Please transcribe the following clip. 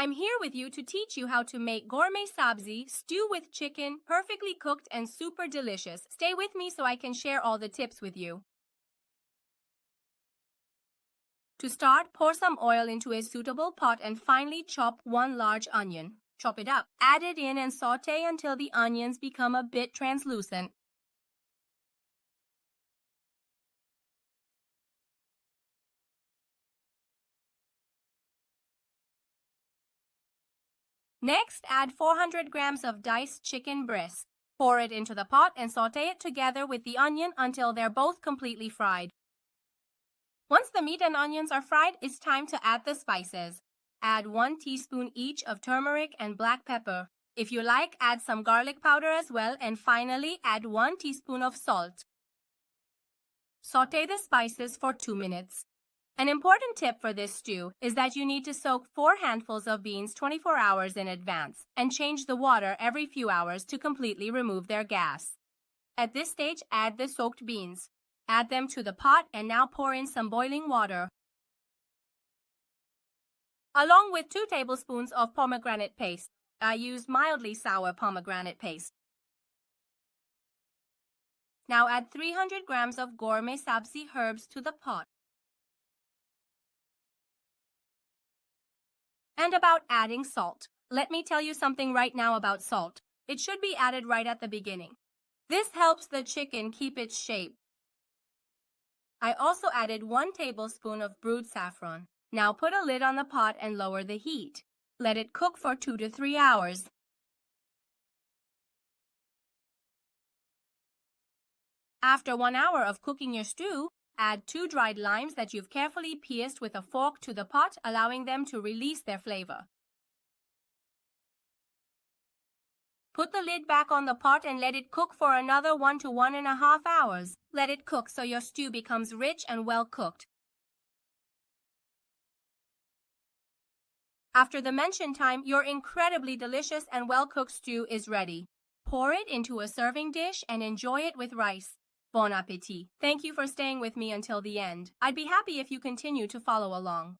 I'm here with you to teach you how to make gourmet sabzi, stew with chicken, perfectly cooked and super delicious. Stay with me so I can share all the tips with you. To start, pour some oil into a suitable pot and finely chop one large onion. Chop it up. Add it in and saute until the onions become a bit translucent. Next, add 400 grams of diced chicken breast. Pour it into the pot and saute it together with the onion until they're both completely fried. Once the meat and onions are fried, it's time to add the spices. Add 1 teaspoon each of turmeric and black pepper. If you like, add some garlic powder as well, and finally add 1 teaspoon of salt. Saute the spices for 2 minutes. An important tip for this stew is that you need to soak 4 handfuls of beans 24 hours in advance and change the water every few hours to completely remove their gas. At this stage, add the soaked beans. Add them to the pot and now pour in some boiling water, along with 2 tablespoons of pomegranate paste. I use mildly sour pomegranate paste. Now add 300 grams of gourmet sabzi herbs to the pot. And about adding salt. Let me tell you something right now about salt. It should be added right at the beginning. This helps the chicken keep its shape. I also added 1 tablespoon of brewed saffron. Now put a lid on the pot and lower the heat. Let it cook for 2 to 3 hours. After 1 hour of cooking your stew, add 2 dried limes that you've carefully pierced with a fork to the pot, allowing them to release their flavor. Put the lid back on the pot and let it cook for another 1 to 1.5 hours. Let it cook so your stew becomes rich and well cooked. After the mentioned time, your incredibly delicious and well-cooked stew is ready. Pour it into a serving dish and enjoy it with rice. Bon appétit! Thank you for staying with me until the end. I'd be happy if you continue to follow along.